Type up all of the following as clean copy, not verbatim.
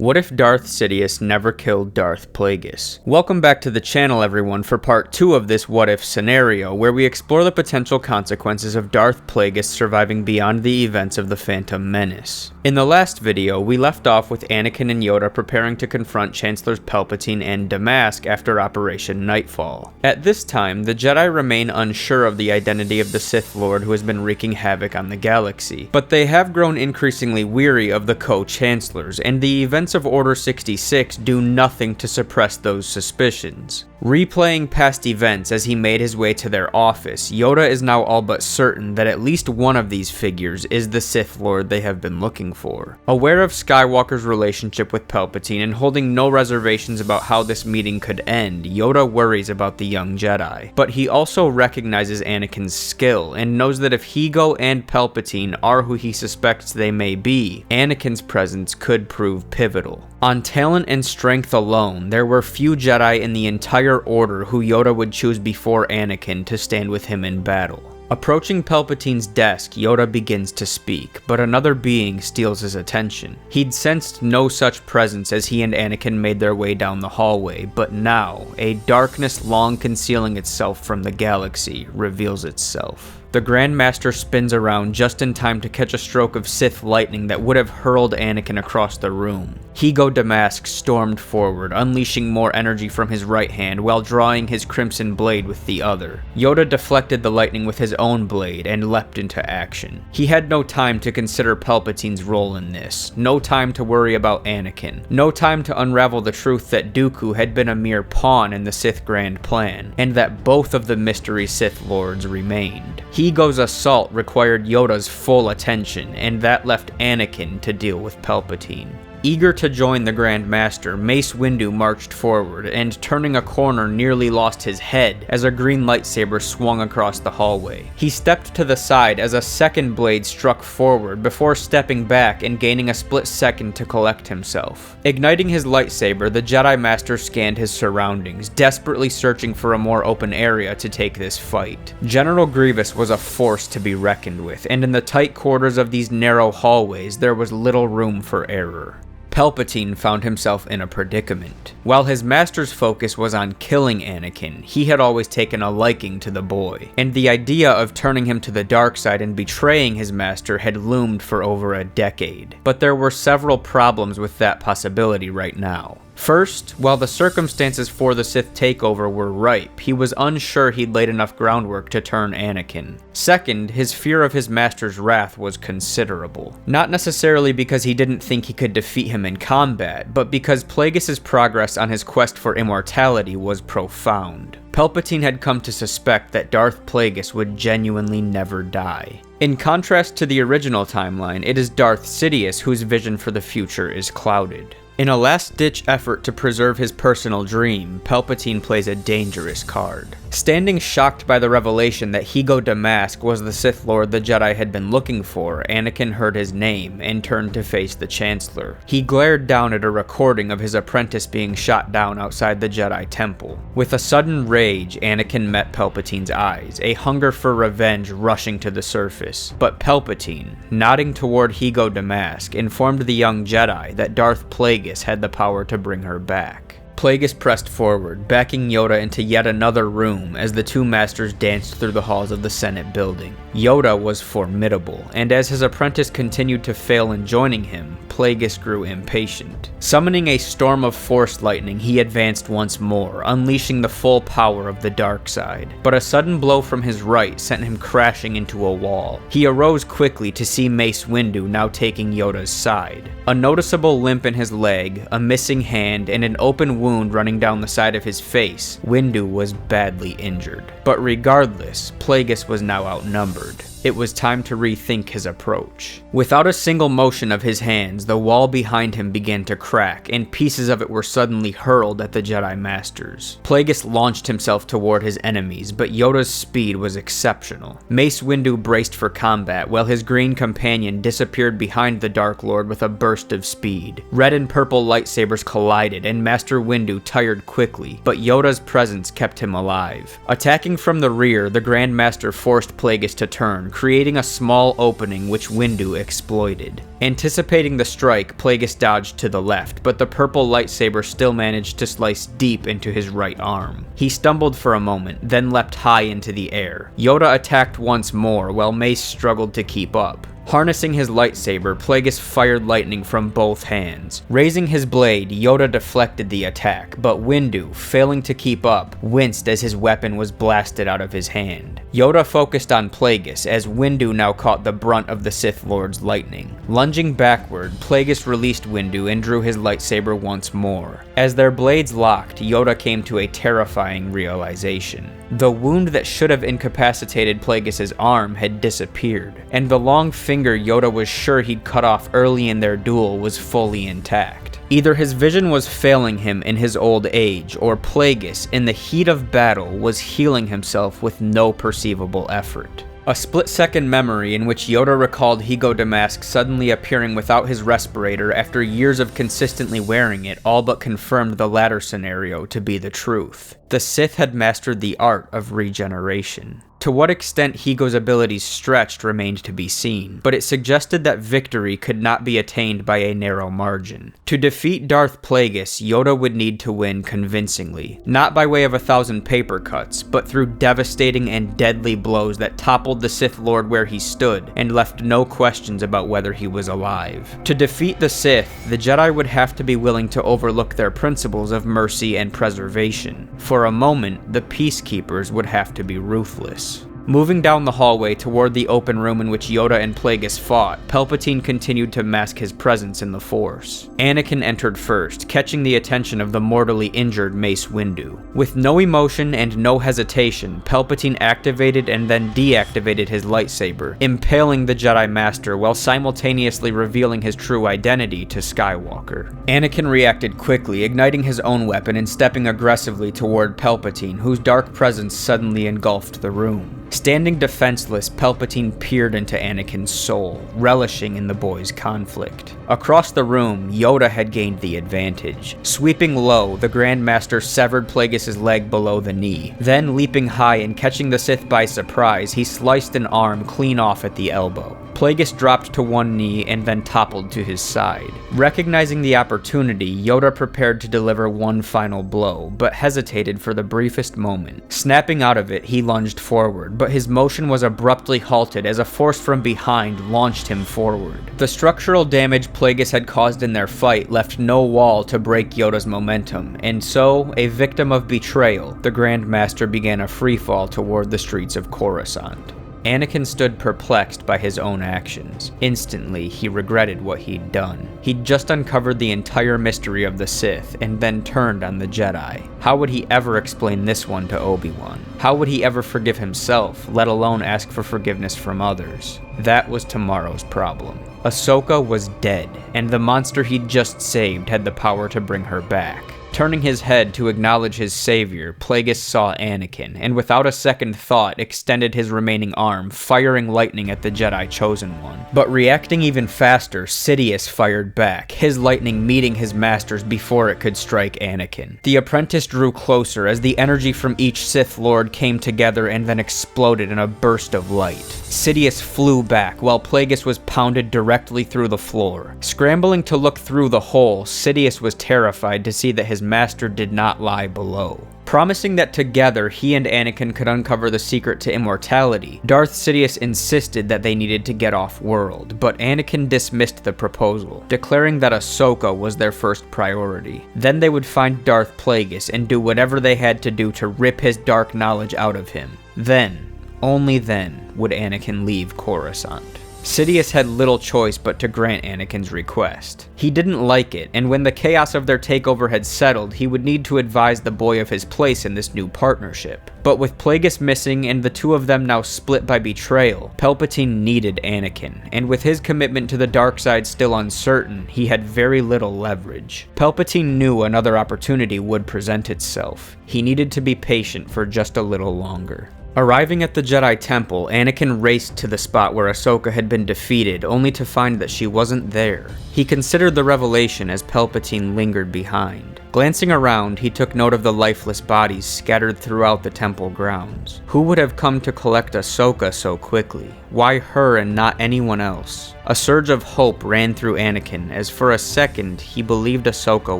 What if Darth Sidious never killed Darth Plagueis? Welcome back to the channel, everyone, for part 2 of this what if scenario, where we explore the potential consequences of Darth Plagueis surviving beyond the events of the Phantom Menace. In the last video, we left off with Anakin and Yoda preparing to confront Chancellors Palpatine and Damask after Operation Nightfall. At this time, the Jedi remain unsure of the identity of the Sith Lord who has been wreaking havoc on the galaxy, but they have grown increasingly weary of the co-chancellors, and the events of Order 66 do nothing to suppress those suspicions. Replaying past events as he made his way to their office, Yoda is now all but certain that at least one of these figures is the Sith Lord they have been looking for. Aware of Skywalker's relationship with Palpatine and holding no reservations about how this meeting could end, Yoda worries about the young Jedi. But he also recognizes Anakin's skill and knows that if Ego and Palpatine are who he suspects they may be, Anakin's presence could prove pivotal. On talent and strength alone, there were few Jedi in the entire Order who Yoda would choose before Anakin to stand with him in battle. Approaching Palpatine's desk, Yoda begins to speak, but another being steals his attention. He'd sensed no such presence as he and Anakin made their way down the hallway, but now, a darkness long concealing itself from the galaxy reveals itself. The Grand Master spins around just in time to catch a stroke of Sith lightning that would have hurled Anakin across the room. Ego Damask stormed forward, unleashing more energy from his right hand while drawing his crimson blade with the other. Yoda deflected the lightning with his own blade and leapt into action. He had no time to consider Palpatine's role in this, no time to worry about Anakin, no time to unravel the truth that Dooku had been a mere pawn in the Sith Grand Plan, and that both of the mystery Sith Lords remained. Ego's assault required Yoda's full attention, and that left Anakin to deal with Palpatine. Eager to join the Grand Master, Mace Windu marched forward, and turning a corner nearly lost his head as a green lightsaber swung across the hallway. He stepped to the side as a second blade struck forward before stepping back and gaining a split second to collect himself. Igniting his lightsaber, the Jedi Master scanned his surroundings, desperately searching for a more open area to take this fight. General Grievous was a force to be reckoned with, and in the tight quarters of these narrow hallways, there was little room for error. Palpatine found himself in a predicament. While his master's focus was on killing Anakin, he had always taken a liking to the boy, and the idea of turning him to the dark side and betraying his master had loomed for over a decade. But there were several problems with that possibility right now. First, while the circumstances for the Sith takeover were ripe, he was unsure he'd laid enough groundwork to turn Anakin. Second, his fear of his master's wrath was considerable. Not necessarily because he didn't think he could defeat him in combat, but because Plagueis' progress on his quest for immortality was profound. Palpatine had come to suspect that Darth Plagueis would genuinely never die. In contrast to the original timeline, it is Darth Sidious whose vision for the future is clouded. In a last-ditch effort to preserve his personal dream, Palpatine plays a dangerous card. Standing shocked by the revelation that Ego Damask was the Sith Lord the Jedi had been looking for, Anakin heard his name and turned to face the Chancellor. He glared down at a recording of his apprentice being shot down outside the Jedi Temple. With a sudden rage, Anakin met Palpatine's eyes, a hunger for revenge rushing to the surface. But Palpatine, nodding toward Ego Damask, informed the young Jedi that Darth Plagueis had the power to bring her back. Plagueis pressed forward, backing Yoda into yet another room as the two masters danced through the halls of the Senate building. Yoda was formidable, and as his apprentice continued to fail in joining him, Plagueis grew impatient. Summoning a storm of force lightning, he advanced once more, unleashing the full power of the dark side. But a sudden blow from his right sent him crashing into a wall. He arose quickly to see Mace Windu now taking Yoda's side. A noticeable limp in his leg, a missing hand, and an open wound running down the side of his face, Windu was badly injured. But regardless, Plagueis was now outnumbered. It was time to rethink his approach. Without a single motion of his hands, the wall behind him began to crack, and pieces of it were suddenly hurled at the Jedi Masters. Plagueis launched himself toward his enemies, but Yoda's speed was exceptional. Mace Windu braced for combat, while his green companion disappeared behind the Dark Lord with a burst of speed. Red and purple lightsabers collided, and Master Windu tired quickly, but Yoda's presence kept him alive. Attacking from the rear, the Grand Master forced Plagueis to turn, creating a small opening which Windu exploited. Anticipating the strike, Plagueis dodged to the left, but the purple lightsaber still managed to slice deep into his right arm. He stumbled for a moment, then leapt high into the air. Yoda attacked once more, while Mace struggled to keep up. Harnessing his lightsaber, Plagueis fired lightning from both hands. Raising his blade, Yoda deflected the attack, but Windu, failing to keep up, winced as his weapon was blasted out of his hand. Yoda focused on Plagueis, as Windu now caught the brunt of the Sith Lord's lightning. Lunging backward, Plagueis released Windu and drew his lightsaber once more. As their blades locked, Yoda came to a terrifying realization. The wound that should have incapacitated Plagueis' arm had disappeared, and the long finger Yoda was sure he'd cut off early in their duel was fully intact. Either his vision was failing him in his old age, or Plagueis, in the heat of battle, was healing himself with no perceivable effort. A split-second memory in which Yoda recalled Higo Damask suddenly appearing without his respirator after years of consistently wearing it all but confirmed the latter scenario to be the truth. The Sith had mastered the art of regeneration. To what extent Higo's abilities stretched remained to be seen, but it suggested that victory could not be attained by a narrow margin. To defeat Darth Plagueis, Yoda would need to win convincingly, not by way of 1,000 paper cuts, but through devastating and deadly blows that toppled the Sith Lord where he stood and left no questions about whether he was alive. To defeat the Sith, the Jedi would have to be willing to overlook their principles of mercy and preservation. For a moment, the Peacekeepers would have to be ruthless. Moving down the hallway toward the open room in which Yoda and Plagueis fought, Palpatine continued to mask his presence in the Force. Anakin entered first, catching the attention of the mortally injured Mace Windu. With no emotion and no hesitation, Palpatine activated and then deactivated his lightsaber, impaling the Jedi Master while simultaneously revealing his true identity to Skywalker. Anakin reacted quickly, igniting his own weapon and stepping aggressively toward Palpatine, whose dark presence suddenly engulfed the room. Standing defenseless, Palpatine peered into Anakin's soul, relishing in the boy's conflict. Across the room, Yoda had gained the advantage. Sweeping low, the Grand Master severed Plagueis' leg below the knee. Then, leaping high and catching the Sith by surprise, he sliced an arm clean off at the elbow. Plagueis dropped to one knee and then toppled to his side. Recognizing the opportunity, Yoda prepared to deliver one final blow, but hesitated for the briefest moment. Snapping out of it, he lunged forward, but his motion was abruptly halted as a force from behind launched him forward. The structural damage Plagueis had caused in their fight left no wall to break Yoda's momentum, and so, a victim of betrayal, the Grand Master began a freefall toward the streets of Coruscant. Anakin stood perplexed by his own actions. Instantly, he regretted what he'd done. He'd just uncovered the entire mystery of the Sith, and then turned on the Jedi. How would he ever explain this one to Obi-Wan? How would he ever forgive himself, let alone ask for forgiveness from others? That was tomorrow's problem. Ahsoka was dead, and the monster he'd just saved had the power to bring her back. Turning his head to acknowledge his savior, Plagueis saw Anakin, and without a second thought extended his remaining arm, firing lightning at the Jedi Chosen One. But reacting even faster, Sidious fired back, his lightning meeting his master's before it could strike Anakin. The apprentice drew closer as the energy from each Sith Lord came together and then exploded in a burst of light. Sidious flew back, while Plagueis was pounded directly through the floor. Scrambling to look through the hole, Sidious was terrified to see that his master did not lie below. Promising that together he and Anakin could uncover the secret to immortality, Darth Sidious insisted that they needed to get off-world, but Anakin dismissed the proposal, declaring that Ahsoka was their first priority. Then they would find Darth Plagueis and do whatever they had to do to rip his dark knowledge out of him. Then, only then, would Anakin leave Coruscant. Sidious had little choice but to grant Anakin's request. He didn't like it, and when the chaos of their takeover had settled, he would need to advise the boy of his place in this new partnership. But with Plagueis missing and the two of them now split by betrayal, Palpatine needed Anakin, and with his commitment to the dark side still uncertain, he had very little leverage. Palpatine knew another opportunity would present itself. He needed to be patient for just a little longer. Arriving at the Jedi Temple, Anakin raced to the spot where Ahsoka had been defeated, only to find that she wasn't there. He considered the revelation as Palpatine lingered behind. Glancing around, he took note of the lifeless bodies scattered throughout the temple grounds. Who would have come to collect Ahsoka so quickly? Why her and not anyone else? A surge of hope ran through Anakin as for a second he believed Ahsoka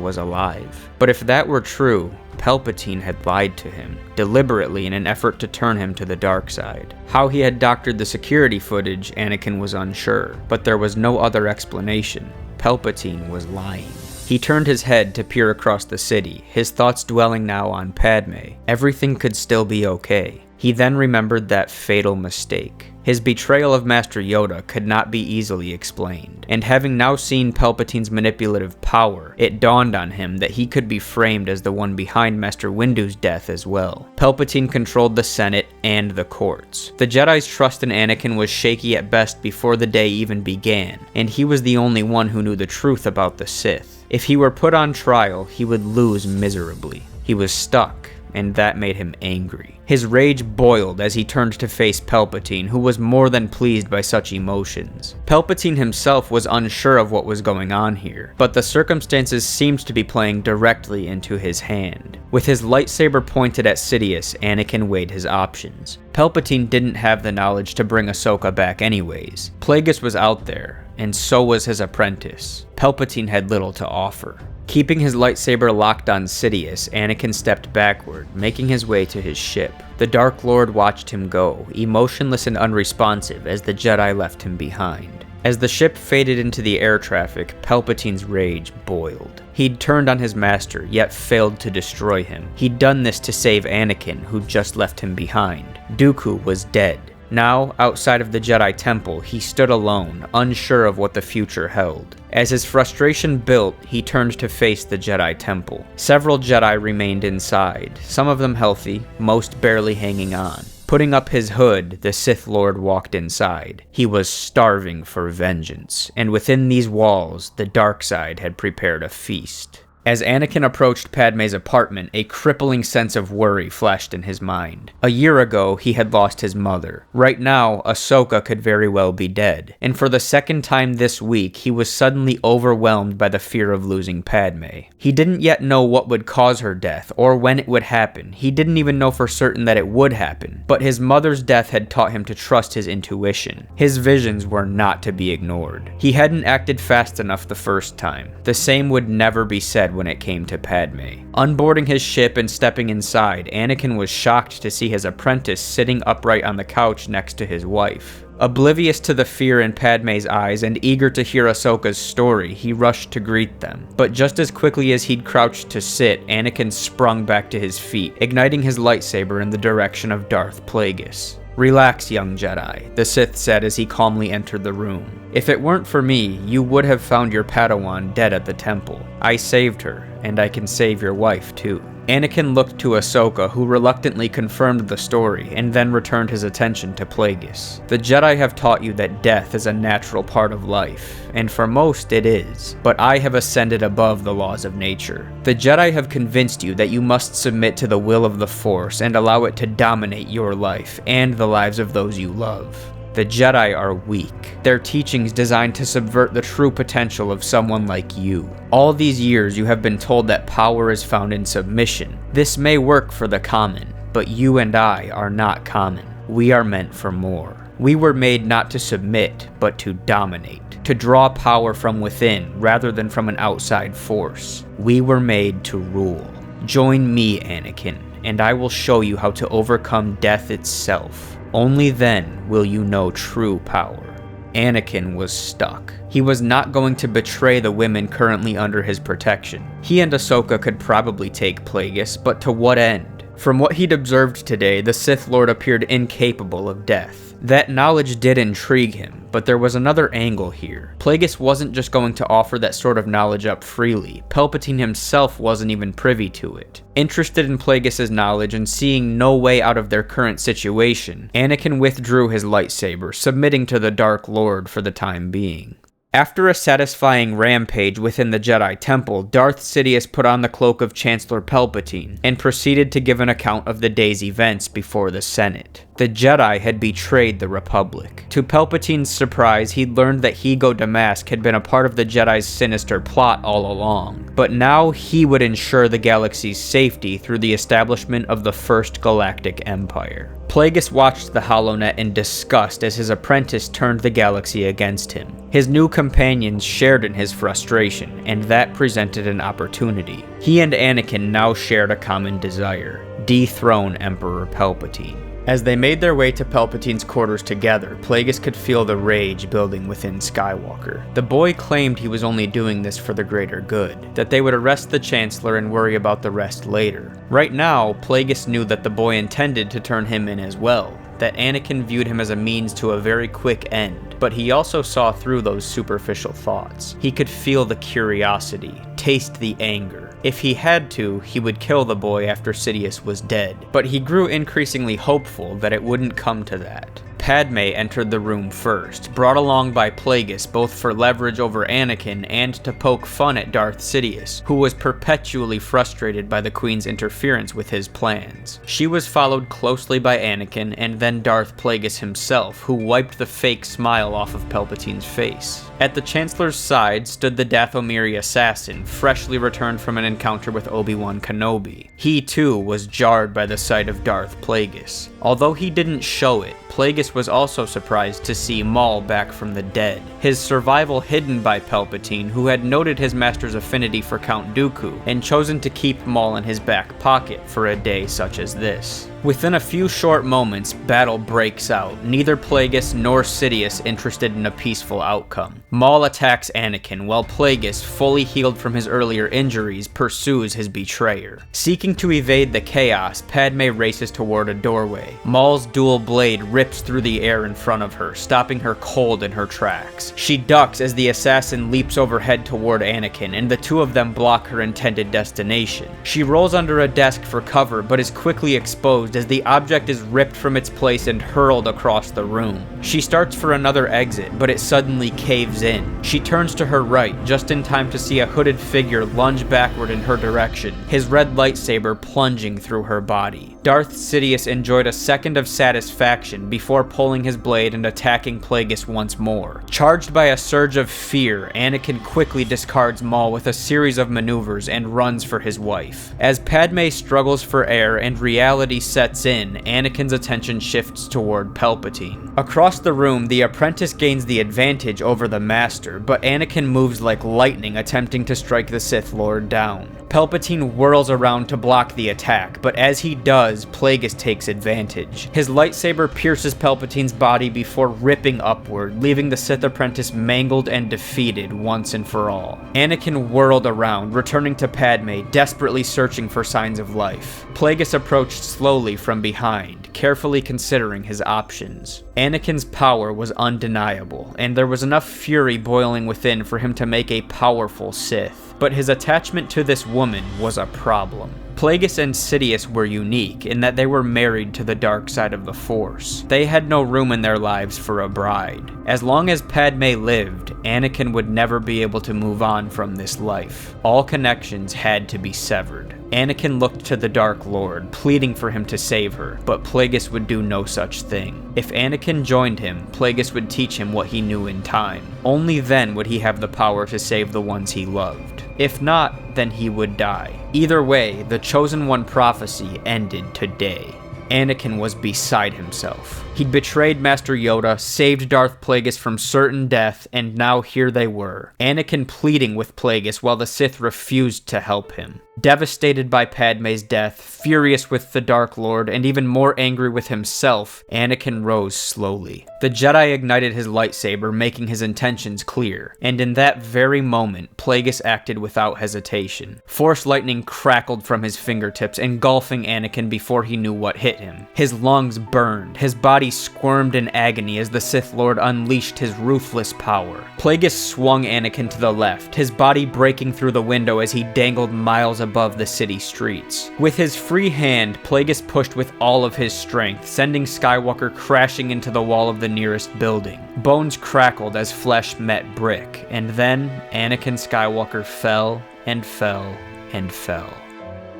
was alive. But if that were true, Palpatine had lied to him, deliberately in an effort to turn him to the dark side. How he had doctored the security footage, Anakin was unsure, but there was no other explanation. Palpatine was lying. He turned his head to peer across the city, his thoughts dwelling now on Padme. Everything could still be okay. He then remembered that fatal mistake. His betrayal of Master Yoda could not be easily explained, and having now seen Palpatine's manipulative power, it dawned on him that he could be framed as the one behind Master Windu's death as well. Palpatine controlled the Senate and the courts. The Jedi's trust in Anakin was shaky at best before the day even began, and he was the only one who knew the truth about the Sith. If he were put on trial, he would lose miserably. He was stuck, and that made him angry. His rage boiled as he turned to face Palpatine, who was more than pleased by such emotions. Palpatine himself was unsure of what was going on here, but the circumstances seemed to be playing directly into his hand. With his lightsaber pointed at Sidious, Anakin weighed his options. Palpatine didn't have the knowledge to bring Ahsoka back anyways. Plagueis was out there, and so was his apprentice. Palpatine had little to offer. Keeping his lightsaber locked on Sidious, Anakin stepped backward, making his way to his ship. The Dark Lord watched him go, emotionless and unresponsive as the Jedi left him behind. As the ship faded into the air traffic, Palpatine's rage boiled. He'd turned on his master, yet failed to destroy him. He'd done this to save Anakin, who'd just left him behind. Dooku was dead. Now, outside of the Jedi Temple, he stood alone, unsure of what the future held. As his frustration built, he turned to face the Jedi Temple. Several Jedi remained inside, some of them healthy, most barely hanging on. Putting up his hood, the Sith Lord walked inside. He was starving for vengeance, and within these walls, the dark side had prepared a feast. As Anakin approached Padme's apartment, a crippling sense of worry flashed in his mind. A year ago, he had lost his mother. Right now, Ahsoka could very well be dead. And for the second time this week, he was suddenly overwhelmed by the fear of losing Padme. He didn't yet know what would cause her death, or when it would happen. He didn't even know for certain that it would happen. But his mother's death had taught him to trust his intuition. His visions were not to be ignored. He hadn't acted fast enough the first time. The same would never be said when it came to Padme. Unboarding his ship and stepping inside, Anakin was shocked to see his apprentice sitting upright on the couch next to his wife. Oblivious to the fear in Padme's eyes and eager to hear Ahsoka's story, he rushed to greet them. But just as quickly as he'd crouched to sit, Anakin sprung back to his feet, igniting his lightsaber in the direction of Darth Plagueis. "Relax, young Jedi," the Sith said as he calmly entered the room. "If it weren't for me, you would have found your Padawan dead at the temple. I saved her, and I can save your wife too." Anakin looked to Ahsoka, who reluctantly confirmed the story, and then returned his attention to Plagueis. "The Jedi have taught you that death is a natural part of life, and for most it is, but I have ascended above the laws of nature. The Jedi have convinced you that you must submit to the will of the Force and allow it to dominate your life and the lives of those you love. The Jedi are weak, their teachings designed to subvert the true potential of someone like you. All these years you have been told that power is found in submission. This may work for the common, but you and I are not common. We are meant for more. We were made not to submit, but to dominate, to draw power from within rather than from an outside force. We were made to rule. Join me, Anakin, and I will show you how to overcome death itself. Only then will you know true power." Anakin was stuck. He was not going to betray the women currently under his protection. He and Ahsoka could probably take Plagueis, but to what end? From what he'd observed today, the Sith Lord appeared incapable of death. That knowledge did intrigue him, but there was another angle here. Plagueis wasn't just going to offer that sort of knowledge up freely. Palpatine himself wasn't even privy to it. Interested in Plagueis' knowledge and seeing no way out of their current situation, Anakin withdrew his lightsaber, submitting to the Dark Lord for the time being. After a satisfying rampage within the Jedi Temple, Darth Sidious put on the cloak of Chancellor Palpatine and proceeded to give an account of the day's events before the Senate. The Jedi had betrayed the Republic. To Palpatine's surprise, he'd learned that Ego Damask had been a part of the Jedi's sinister plot all along, but now he would ensure the galaxy's safety through the establishment of the First Galactic Empire. Plagueis watched the HoloNet in disgust as his apprentice turned the galaxy against him. His new companions shared in his frustration, and that presented an opportunity. He and Anakin now shared a common desire: dethrone Emperor Palpatine. As they made their way to Palpatine's quarters together, Plagueis could feel the rage building within Skywalker. The boy claimed he was only doing this for the greater good, that they would arrest the Chancellor and worry about the rest later. Right now, Plagueis knew that the boy intended to turn him in as well, that Anakin viewed him as a means to a very quick end, but he also saw through those superficial thoughts. He could feel the curiosity, taste the anger. If he had to, he would kill the boy after Sidious was dead, but he grew increasingly hopeful that it wouldn't come to that. Padme entered the room first, brought along by Plagueis both for leverage over Anakin and to poke fun at Darth Sidious, who was perpetually frustrated by the Queen's interference with his plans. She was followed closely by Anakin and then Darth Plagueis himself, who wiped the fake smile off of Palpatine's face. At the Chancellor's side stood the Dathomiri assassin, freshly returned from an encounter with Obi-Wan Kenobi. He too was jarred by the sight of Darth Plagueis. Although he didn't show it, Plagueis was also surprised to see Maul back from the dead, his survival hidden by Palpatine, who had noted his master's affinity for Count Dooku and chosen to keep Maul in his back pocket for a day such as this. Within a few short moments, battle breaks out, neither Plagueis nor Sidious interested in a peaceful outcome. Maul attacks Anakin, while Plagueis, fully healed from his earlier injuries, pursues his betrayer. Seeking to evade the chaos, Padme races toward a doorway. Maul's dual blade rips through the air in front of her, stopping her cold in her tracks. She ducks as the assassin leaps overhead toward Anakin, and the two of them block her intended destination. She rolls under a desk for cover, but is quickly exposed as the object is ripped from its place and hurled across the room. She starts for another exit, but it suddenly caves in. She turns to her right, just in time to see a hooded figure lunge backward in her direction, his red lightsaber plunging through her body. Darth Sidious enjoyed a second of satisfaction before pulling his blade and attacking Plagueis once more. Charged by a surge of fear, Anakin quickly discards Maul with a series of maneuvers and runs for his wife. As Padme struggles for air and reality sets in, Anakin's attention shifts toward Palpatine. Across the room, the apprentice gains the advantage over the master, but Anakin moves like lightning, attempting to strike the Sith Lord down. Palpatine whirls around to block the attack, but as he does, Plagueis takes advantage. His lightsaber pierces Palpatine's body before ripping upward, leaving the Sith apprentice mangled and defeated once and for all. Anakin whirled around, returning to Padme, desperately searching for signs of life. Plagueis approached slowly from behind, carefully considering his options. Anakin's power was undeniable, and there was enough fury boiling within for him to make a powerful Sith. But his attachment to this woman was a problem. Plagueis and Sidious were unique in that they were married to the dark side of the Force. They had no room in their lives for a bride. As long as Padme lived, Anakin would never be able to move on from this life. All connections had to be severed. Anakin looked to the Dark Lord, pleading for him to save her, but Plagueis would do no such thing. If Anakin joined him, Plagueis would teach him what he knew in time. Only then would he have the power to save the ones he loved. If not, then he would die. Either way, the Chosen One prophecy ended today. Anakin was beside himself. He'd betrayed Master Yoda, saved Darth Plagueis from certain death, and now here they were. Anakin pleading with Plagueis while the Sith refused to help him. Devastated by Padme's death, furious with the Dark Lord, and even more angry with himself, Anakin rose slowly. The Jedi ignited his lightsaber, making his intentions clear, and in that very moment, Plagueis acted without hesitation. Force lightning crackled from his fingertips, engulfing Anakin before he knew what hit him. His lungs burned, his body squirmed in agony as the Sith Lord unleashed his ruthless power. Plagueis swung Anakin to the left, his body breaking through the window as he dangled miles above the city streets. With his free hand, Plagueis pushed with all of his strength, sending Skywalker crashing into the wall of the nearest building. Bones crackled as flesh met brick, and then Anakin Skywalker fell and fell and fell.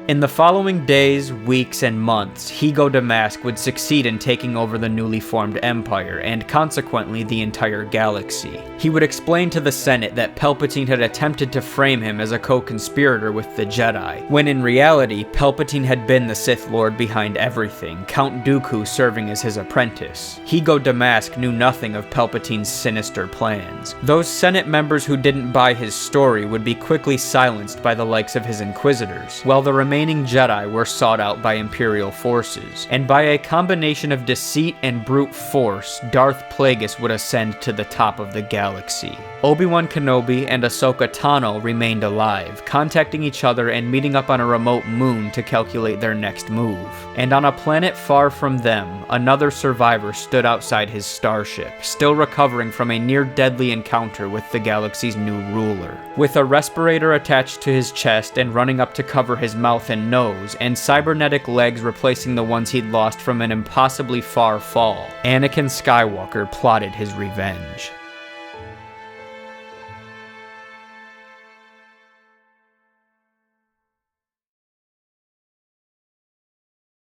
In the following days, weeks, and months, Higo Damask would succeed in taking over the newly formed Empire, and consequently the entire galaxy. He would explain to the Senate that Palpatine had attempted to frame him as a co-conspirator with the Jedi, when in reality, Palpatine had been the Sith Lord behind everything, Count Dooku serving as his apprentice. Higo Damask knew nothing of Palpatine's sinister plans. Those Senate members who didn't buy his story would be quickly silenced by the likes of his Inquisitors, while the remaining Jedi were sought out by Imperial forces, and by a combination of deceit and brute force, Darth Plagueis would ascend to the top of the galaxy. Obi-Wan Kenobi and Ahsoka Tano remained alive, contacting each other and meeting up on a remote moon to calculate their next move. And on a planet far from them, another survivor stood outside his starship, still recovering from a near-deadly encounter with the galaxy's new ruler. With a respirator attached to his chest and running up to cover his mouth and nose, and cybernetic legs replacing the ones he'd lost from an impossibly far fall, Anakin Skywalker plotted his revenge.